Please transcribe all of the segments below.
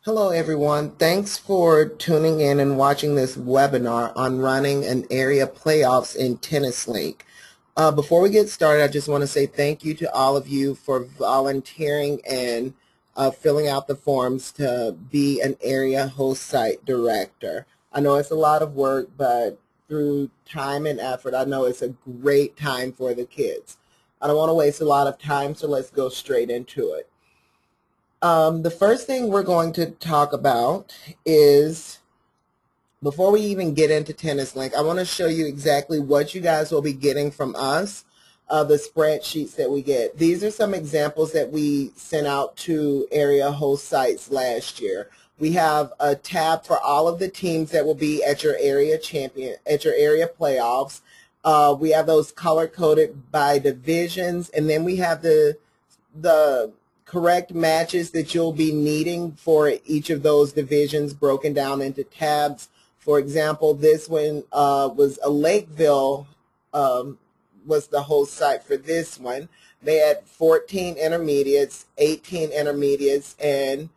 Hello everyone. Thanks for tuning in and watching this webinar on running an area playoffs in TennisLink. Before we get started, I just want to say thank you to all of you for volunteering and filling out the forms to be an area host site director. I know it's a lot of work, but through time and effort, I know it's a great time for the kids. I don't want to waste a lot of time, so let's go straight into it. The first thing we're going to talk about is, before we even get into TennisLink, I want to show you exactly what you guys will be getting from us, the spreadsheets that we get. These are some examples that we sent out to area host sites last year. We have a tab for all of the teams that will be at your area playoffs. We have those color-coded by divisions, and then we have the correct matches that you'll be needing for each of those divisions broken down into tabs. For example, this one was a Lakeville was the host site for this one. They had 14 intermediates, 18 intermediates, and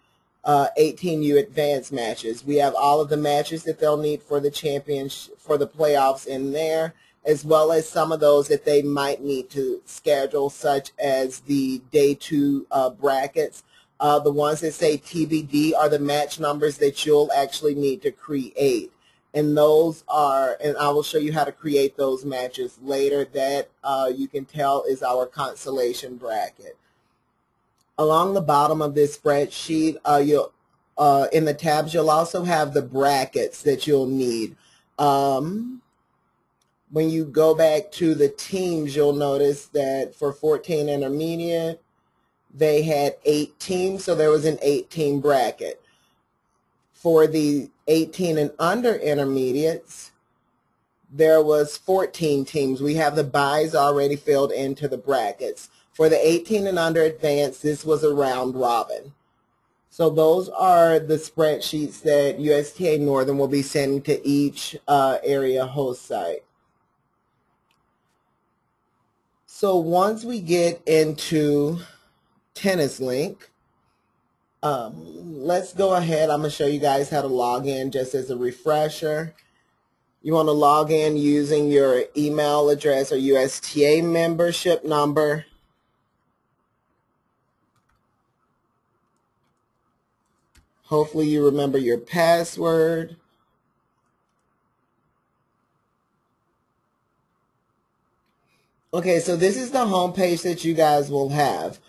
18 U advanced matches. We have all of the matches that they'll need for the championship, for the playoffs in there, as well as some of those that they might need to schedule, such as the day two brackets. The ones that say TBD are the match numbers that you'll actually need to create. And those are, and I will show you how to create those matches later. That you can tell is our consolation bracket. Along the bottom of this spreadsheet, in the tabs, you'll also have the brackets that you'll need. When you go back to the teams, you'll notice that for 14 intermediate, they had 8 teams, so there was an 8-team bracket. For the 18 and under intermediates, there was 14 teams. We have the buys already filled into the brackets. For the 18 and under advanced, this was a round robin. So those are the spreadsheets that USTA Northern will be sending to each area host site. So once we get into TennisLink, let's go ahead. I'm going to show you guys how to log in just as a refresher. You want to log in using your email address or USTA membership number. Hopefully you remember your password. Okay, so this is the home page that you guys will have.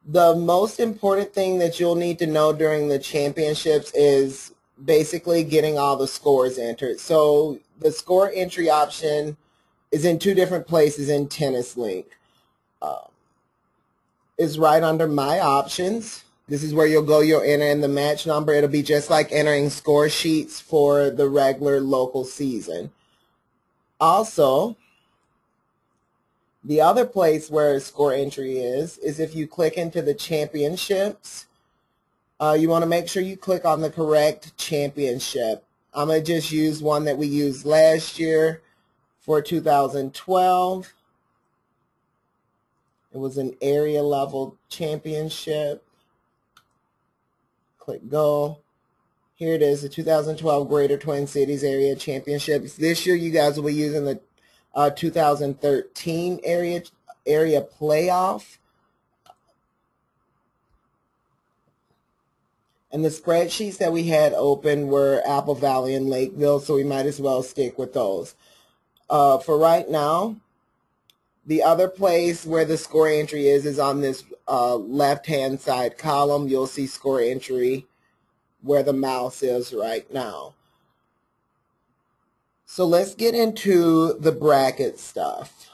The most important thing that you'll need to know during the championships is basically getting all the scores entered. So the score entry option is in 2 different places in TennisLink. It's right under My Options. This is where you'll go, you'll enter in the match number. It'll be just like entering score sheets for the regular local season. Also, the other place where score entry is if you click into the championships. You want to make sure you click on the correct championship. I'm going to just use one that we used last year for 2012. It was an area level championship. Click go. Here it is, the 2012 Greater Twin Cities Area Championships. This year you guys will be using the 2013 area playoff. And the spreadsheets that we had open were Apple Valley and Lakeville, so we might as well stick with those. For right now, the other place where the score entry is on this left-hand side column. You'll see score entry where the mouse is right now. So let's get into the bracket stuff.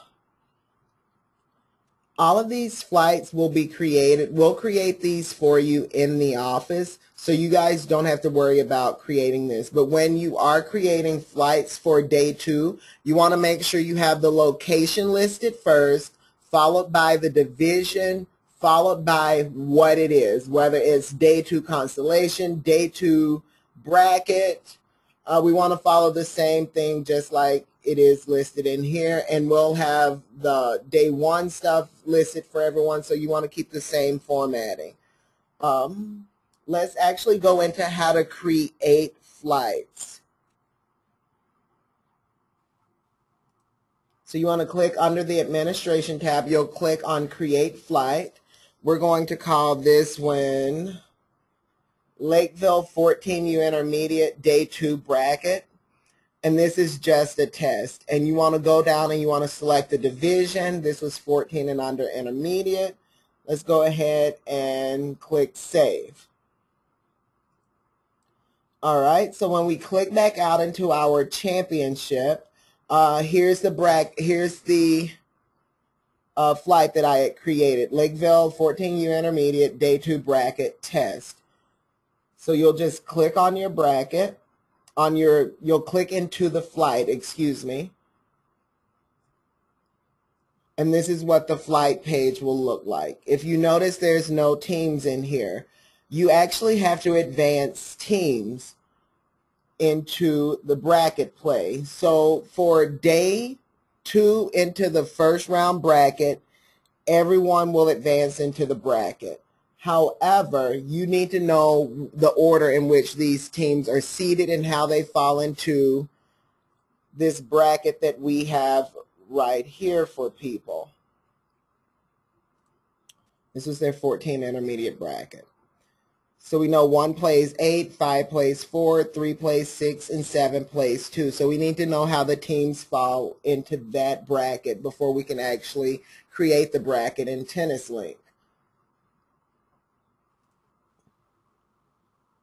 All of these flights will be created. We'll create these for you in the office, so you guys don't have to worry about creating this. But when you are creating flights for day 2, you want to make sure you have the location listed first, followed by the division, followed by what it is, whether it's day 2 constellation, day 2 bracket. We want to follow the same thing just like it is listed in here, and we'll have the day 1 stuff listed for everyone, so you want to keep the same formatting. let's actually go into how to create flights. So you want to click under the Administration tab. You'll click on Create Flight. We're going to call this one Lakeville 14U Intermediate Day 2 Bracket. And this is just a test. And you want to go down and you want to select the division. This was 14 and under intermediate. Let's go ahead and click Save. All right, so when we click back out into our championship, here's the flight that I had created, Lakeville 14U Intermediate Day 2 Bracket Test. So you'll just click on your bracket, you'll click into the flight, excuse me, and this is what the flight page will look like. If you notice there's no teams in here, you actually have to advance teams into the bracket play. So for day 2 into the first round bracket, everyone will advance into the bracket. However, you need to know the order in which these teams are seated and how they fall into this bracket that we have right here for people. This is their 14 intermediate bracket. So we know 1 plays 8, 5 plays 4, 3 plays 6, and 7 plays 2. So we need to know how the teams fall into that bracket before we can actually create the bracket in TennisLink.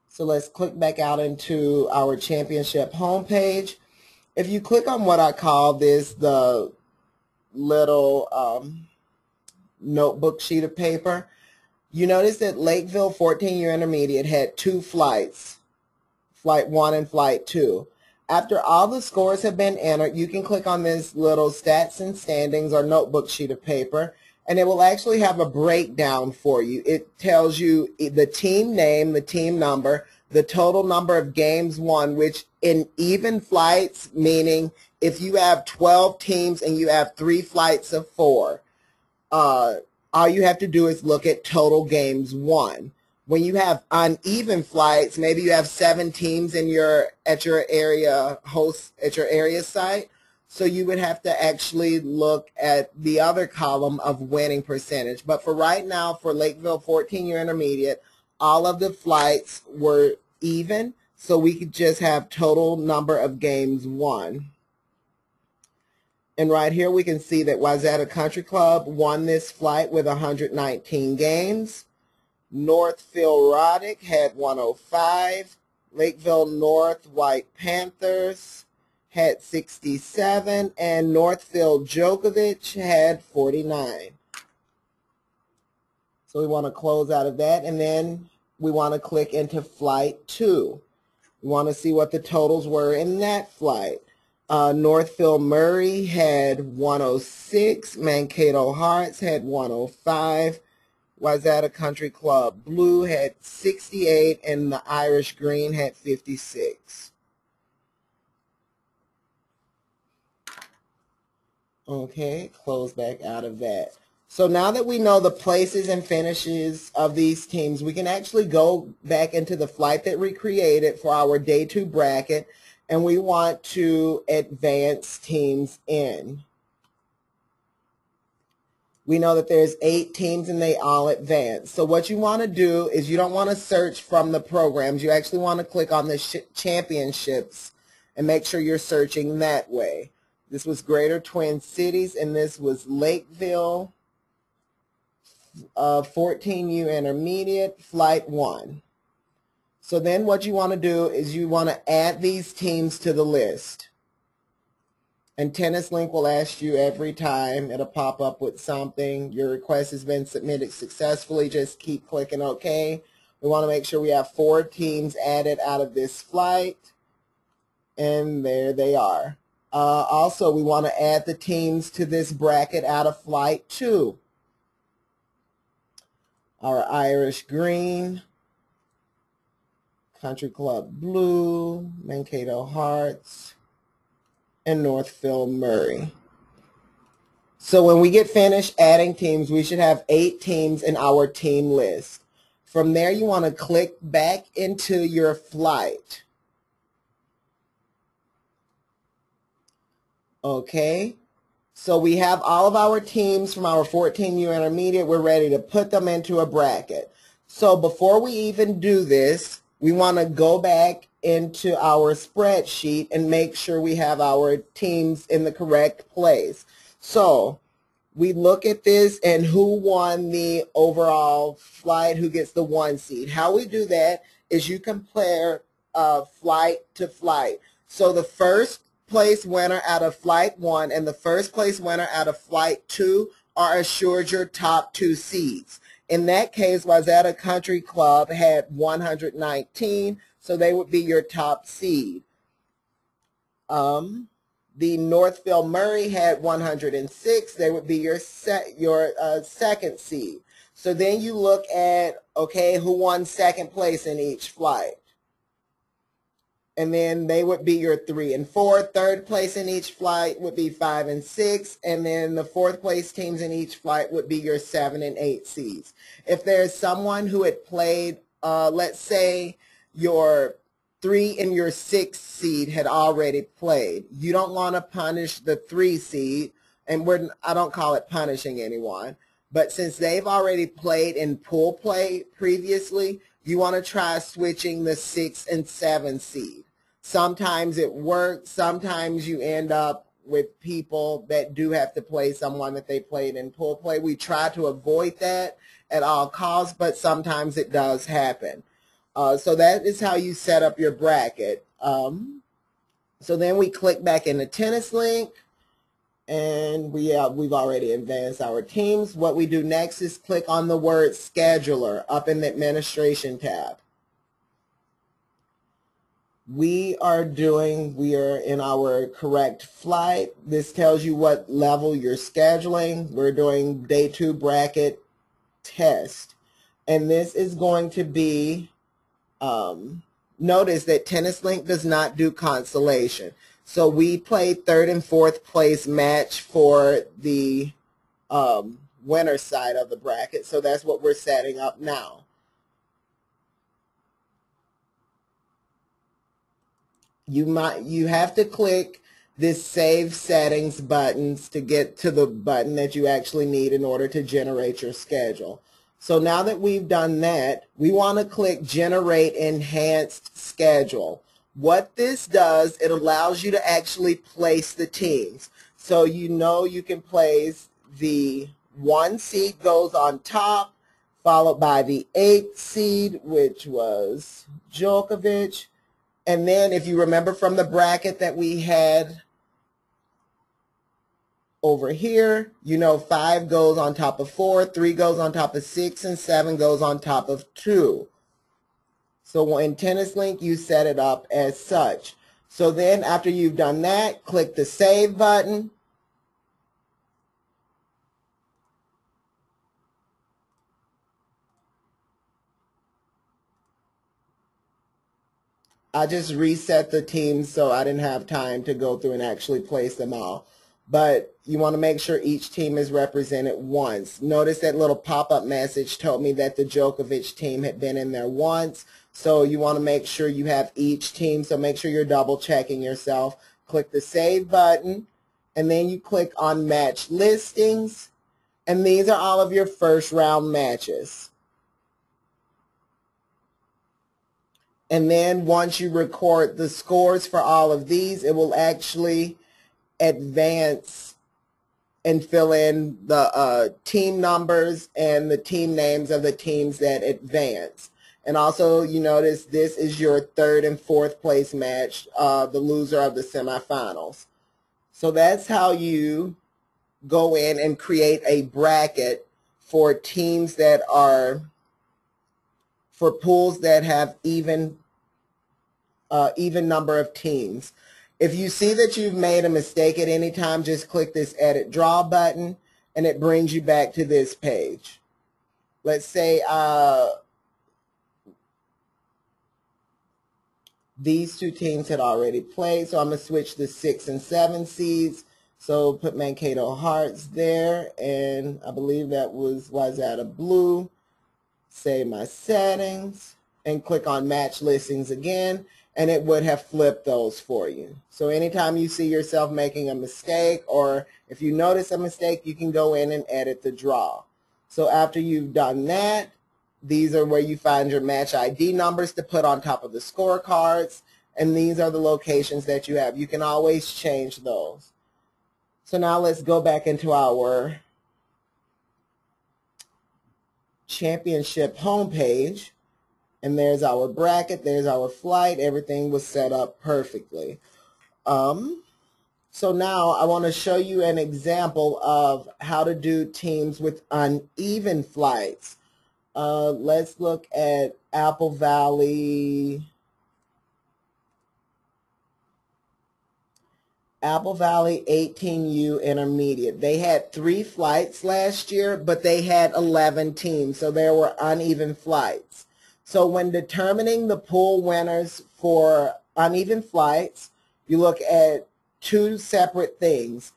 So let's click back out into our championship homepage. If you click on what I call this, the little notebook sheet of paper, you notice that Lakeville 14U Intermediate had 2 flights, Flight 1 and Flight 2. After all the scores have been entered, you can click on this little stats and standings or notebook sheet of paper, and it will actually have a breakdown for you. It tells you the team name, the team number, the total number of games won, which in even flights, meaning if you have 12 teams and you have 3 flights of 4, all you have to do is look at total games won. When you have uneven flights, maybe you have 7 teams in at your area site, so you would have to actually look at the other column of winning percentage. But for right now, for Lakeville 14U Intermediate, all of the flights were even, so we could just have total number of games won. And right here we can see that Wayzata Country Club won this flight with 119 games. Northfield Roddick had 105. Lakeville North White Panthers had 67. And Northfield Djokovic had 49. So we want to close out of that. And then we want to click into Flight 2. We want to see what the totals were in that flight. Northfield Murray had 106, Mankato Hearts had 105, Wayzata Country Club Blue had 68, and the Irish Green had 56. Okay, close back out of that. So now that we know the places and finishes of these teams, we can actually go back into the flight that we created for our Day 2 bracket, and we want to advance teams in. We know that there's 8 teams and they all advance. So what you want to do is you don't want to search from the programs. You actually want to click on the championships and make sure you're searching that way. This was Greater Twin Cities, and this was Lakeville 14U Intermediate, Flight 1. So then what you want to do is you want to add these teams to the list. And TennisLink will ask you every time. It'll pop up with something. Your request has been submitted successfully. Just keep clicking OK. We want to make sure we have 4 teams added out of this flight. And there they are. Also, we want to add the teams to this bracket out of Flight 2. Our Irish Green, Country Club Blue, Mankato Hearts, and Northfield Murray. So when we get finished adding teams, we should have 8 teams in our team list. From there, you want to click back into your flight. Okay, so we have all of our teams from our 14U intermediate. We're ready to put them into a bracket. So before we even do this, we want to go back into our spreadsheet and make sure we have our teams in the correct place. So we look at this and who won the overall flight, who gets the 1 seed. How we do that is you compare flight to flight. So the first place winner out of flight 1 and the first place winner out of flight 2 are assured your top 2 seeds. In that case, Wayzata Country Club had 119, so they would be your top seed. The Northville Murray had 106. They would be your second seed. So then you look at, okay, who won second place in each flight. And then they would be your 3 and 4. Third place in each flight would be 5 and 6. And then the fourth place teams in each flight would be your 7 and 8 seeds. If there's someone who had played, let's say your 3 and your 6 seed had already played, you don't want to punish the 3 seed. And I don't call it punishing anyone. But since they've already played in pool play previously, you want to try switching the 6 and 7 seed. Sometimes it works. Sometimes you end up with people that do have to play someone that they played in pool play. We try to avoid that at all costs, but sometimes it does happen. So that is how you set up your bracket. So then we click back into TennisLink, and we've already advanced our teams. What we do next is click on the word scheduler up in the administration tab. We are in our correct flight. This tells you what level you're scheduling. We're doing day 2 bracket test. And this is going to be, notice that TennisLink does not do consolation. So we played 3rd and 4th place match for the winner side of the bracket. So that's what we're setting up now. You have to click this Save Settings buttons to get to the button that you actually need in order to generate your schedule. So now that we've done that, we want to click Generate Enhanced Schedule. What this does, it allows you to actually place the teams. So you know you can place the 1 seed goes on top, followed by the 8th seed, which was Djokovic. And then if you remember from the bracket that we had over here, you know 5 goes on top of 4, 3 goes on top of 6, and 7 goes on top of 2. So in TennisLink, you set it up as such. So then after you've done that, click the Save button. I just reset the teams so I didn't have time to go through and actually place them all. But you want to make sure each team is represented once. Notice that little pop-up message told me that the Djokovic team had been in there once. So you want to make sure you have each team. So make sure you're double checking yourself. Click the Save button, and then you click on Match Listings. And these are all of your first round matches. And then once you record the scores for all of these, it will actually advance and fill in the team numbers and the team names of the teams that advance. And also, you notice this is your 3rd and 4th place match, the loser of the semifinals. So that's how you go in and create a bracket for teams that are, for pools that have even number of teams. If you see that you've made a mistake at any time, just click this Edit Draw button, and it brings you back to this page. Let's say these 2 teams had already played, so I'm going to switch the 6 and 7 seeds. So put Mankato Hearts there, and I believe that was Wayzata Blue. save my settings, and click on match listings again, and it would have flipped those for you. So anytime you see yourself making a mistake, or if you notice a mistake, you can go in and edit the draw. So after you've done that, these are where you find your match ID numbers to put on top of the scorecards, and these are the locations that you have. You can always change those. So now let's go back into our championship homepage, and there's our bracket, there's our flight, everything was set up perfectly. So now I want to show you an example of how to do teams with uneven flights. Let's look at Apple Valley 18U Intermediate. They had 3 flights last year, but they had 11 teams, so there were uneven flights. So when determining the pool winners for uneven flights, you look at 2 separate things.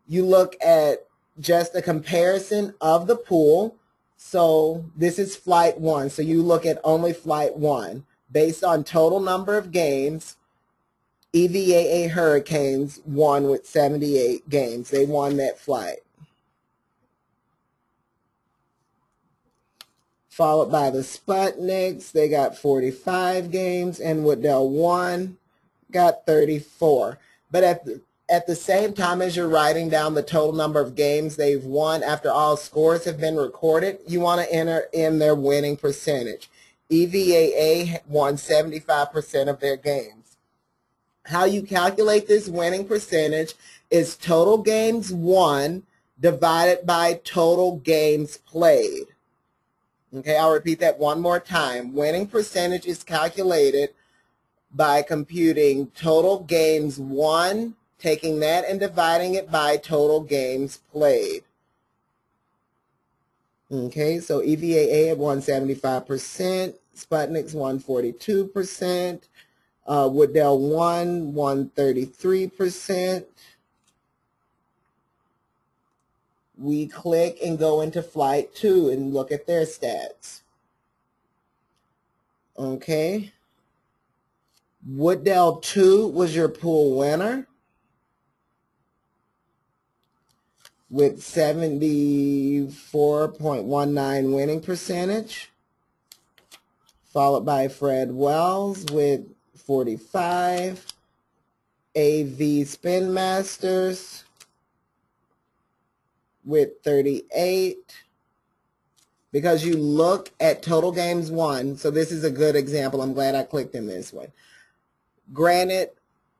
You look at just a comparison of the pool. So this is flight 1, so you look at only flight 1. Based on total number of games, EVAA Hurricanes won with 78 games. They won that flight. Followed by the Sputniks. They got 45 games, and Waddell 1 got 34. But at the same time as you're writing down the total number of games they've won, after all scores have been recorded, you want to enter in their winning percentage. EVAA won 75% of their games. How you calculate this winning percentage is total games won divided by total games played. Okay, I'll repeat that one more time. Winning percentage is calculated by computing total games won, taking that and dividing it by total games played. Okay, so EVAA at 175%, Sputniks 142%, Waddell 133%. We click and go into flight 2 and look at their stats. Okay. Waddell 2 was your pool winner with 74.19 winning percentage, followed by Fred Wells with 45, AV Spin Masters with 38. Because you look at total games won, so this is a good example. I'm glad I clicked in this one. Granted,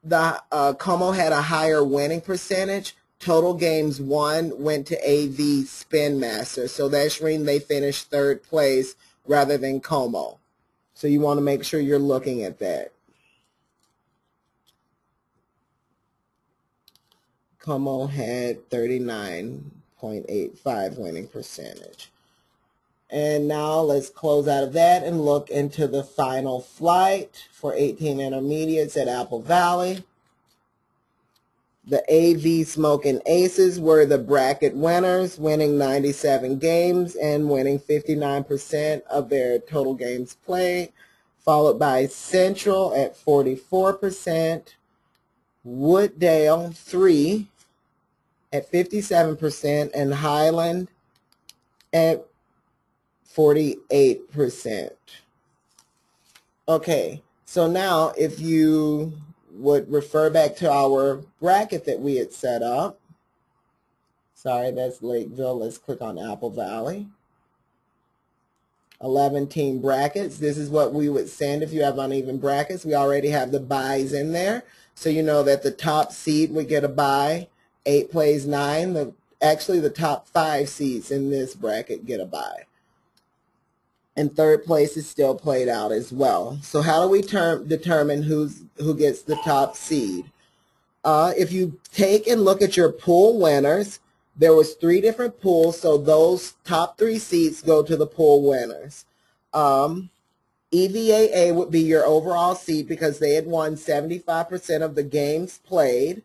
the Como had a higher winning percentage. Total games won went to AV Spin Master, so that's mean they finished 3rd place rather than Como. So you want to make sure you're looking at that. Como had 39.85 winning percentage. And now let's close out of that and look into the final flight for 18 intermediates at Apple Valley. The AV Smokin' Aces were the bracket winners, winning 97 games and winning 59% of their total games played, followed by Central at 44%, Wooddale 3 at 57%, and Highland at 48%. Okay, so now if you would refer back to our bracket that we had set up. Sorry, that's Lakeville. Let's click on Apple Valley. 11 team brackets. This is what we would send if you have uneven brackets. We already have the byes in there. So you know that the top seed would get a bye. 8 plays 9. Actually, the top 5 seeds in this bracket get a bye. And 3rd place is still played out as well. So how do we determine who gets the top seed? If you take and look at your pool winners, there was 3 different pools, so those top 3 seeds go to the pool winners. EVAA would be your overall seed because they had won 75% of the games played.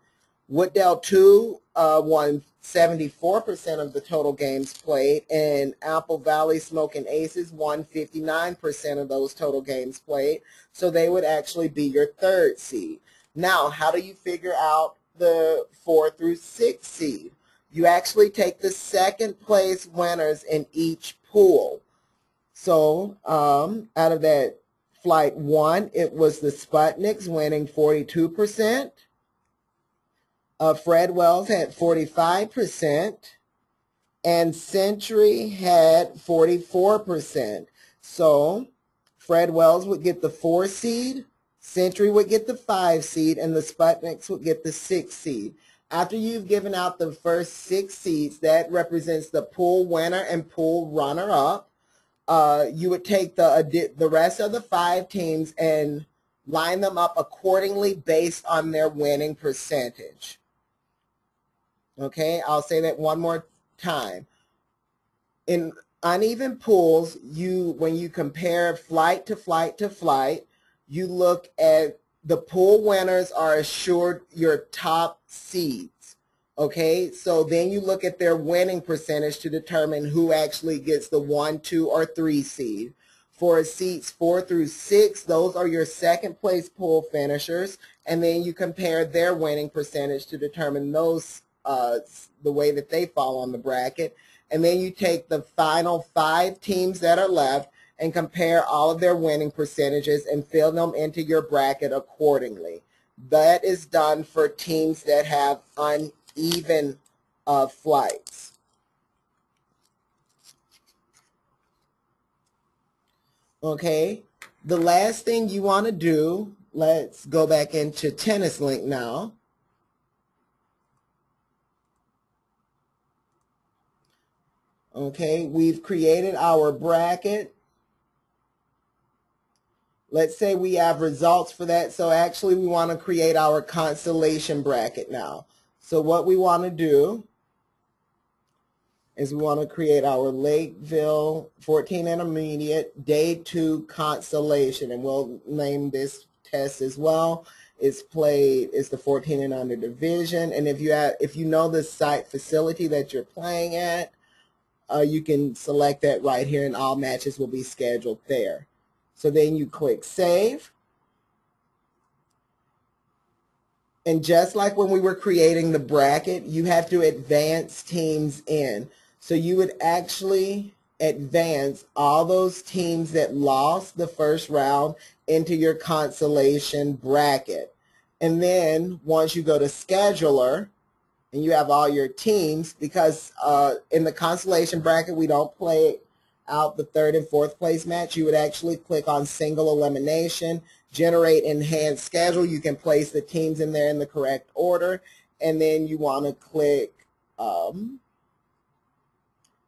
Wooddale 2 won 74% of the total games played, and Apple Valley Smoking Aces won 59% of those total games played, so they would actually be your third seed. Now, how do you figure out the 4 through 6 seed? You actually take the second place winners in each pool. So out of that flight 1, it was the Sputniks winning 42%. Fred Wells had 45%, and Century had 44%. So Fred Wells would get the 4 seed, Century would get the 5 seed, and the Sputniks would get the 6 seed. After you've given out the first 6 seeds, that represents the pool winner and pool runner-up. You would take the rest of the 5 teams and line them up accordingly based on their winning percentage. Okay, I'll say that one more time. In uneven pools, when you compare flight to flight to flight, you look at the pool winners are assured your top seeds. Okay, so then you look at their winning percentage to determine who actually gets the 1, 2, or 3 seed. For seeds 4 through 6, those are your second place pool finishers, and then you compare their winning percentage to determine those the way that they fall on the bracket. And then you take the final 5 teams that are left and compare all of their winning percentages and fill them into your bracket accordingly. That is done for teams that have uneven flights. Okay, the last thing you want to do, let's go back into TennisLink now. Okay, we've created our bracket. Let's say we have results for that. So actually we want to create our constellation bracket now. So what we want to do is we want to create our Lakeville 14 Intermediate Day 2 Constellation, and we'll name this test as well. It's the 14 and under division, and if you know the site facility that you're playing at, you can select that right here, and all matches will be scheduled there. So then you click Save. And just like when we were creating the bracket, you have to advance teams in. So you would actually advance all those teams that lost the first round into your consolation bracket. And then once you go to Scheduler, and you have all your teams, because in the consolation bracket we don't play out the 3rd and 4th place match, you would actually click on single elimination, generate enhanced schedule. You can place the teams in there in the correct order, and then you want to click,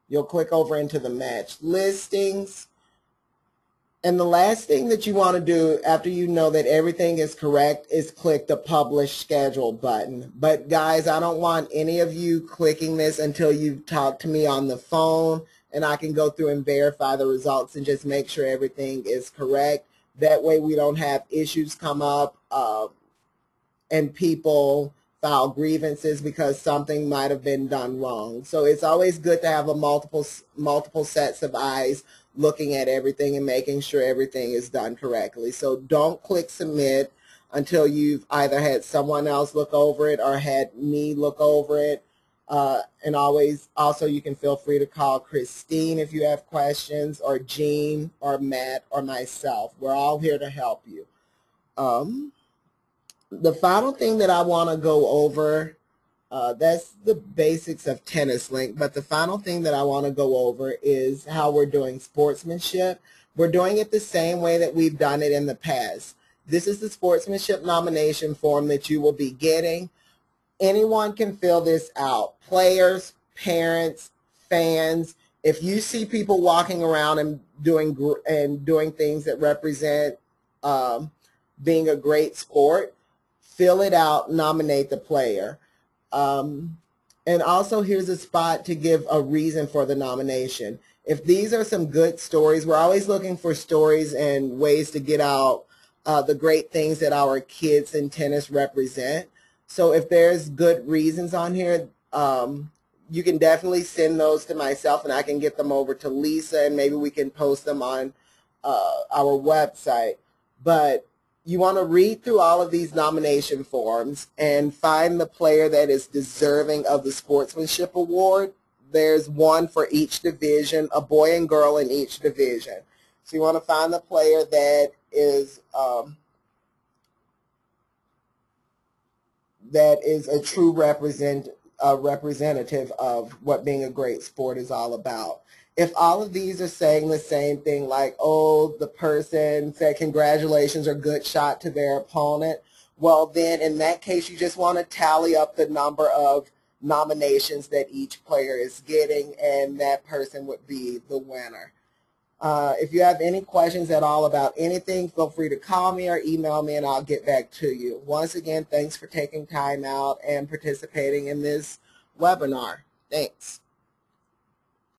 you'll click over into the match listings. And the last thing that you want to do after you know that everything is correct is click the Publish Schedule button. But guys, I don't want any of you clicking this until you've talked to me on the phone and I can go through and verify the results and just make sure everything is correct. That way we don't have issues come up and people file grievances because something might have been done wrong. So it's always good to have a multiple sets of eyes looking at everything and making sure everything is done correctly. So don't click submit until you've either had someone else look over it or had me look over it. And also you can feel free to call Christine if you have questions, or Jean or Matt or myself. We're all here to help you. The final thing that I want to go over, that's the basics of TennisLink, but the final thing that I want to go over is how we're doing sportsmanship. We're doing it the same way that we've done it in the past. This is the sportsmanship nomination form that you will be getting. Anyone can fill this out. Players, parents, fans. If you see people walking around and doing things that represent being a great sport, fill it out, nominate the player. And also here's a spot to give a reason for the nomination. If these are some good stories, we're always looking for stories and ways to get out the great things that our kids in tennis represent. So if there's good reasons on here, you can definitely send those to myself and I can get them over to Lisa and maybe we can post them on our website. But you want to read through all of these nomination forms and find the player that is deserving of the Sportsmanship Award. There's one for each division, a boy and girl in each division. So you want to find the player that is a true representative of what being a great sport is all about. If all of these are saying the same thing, like, oh, the person said congratulations or good shot to their opponent, well, then in that case, you just want to tally up the number of nominations that each player is getting, and that person would be the winner. If you have any questions at all about anything, feel free to call me or email me and I'll get back to you. Once again, thanks for taking time out and participating in this webinar. Thanks.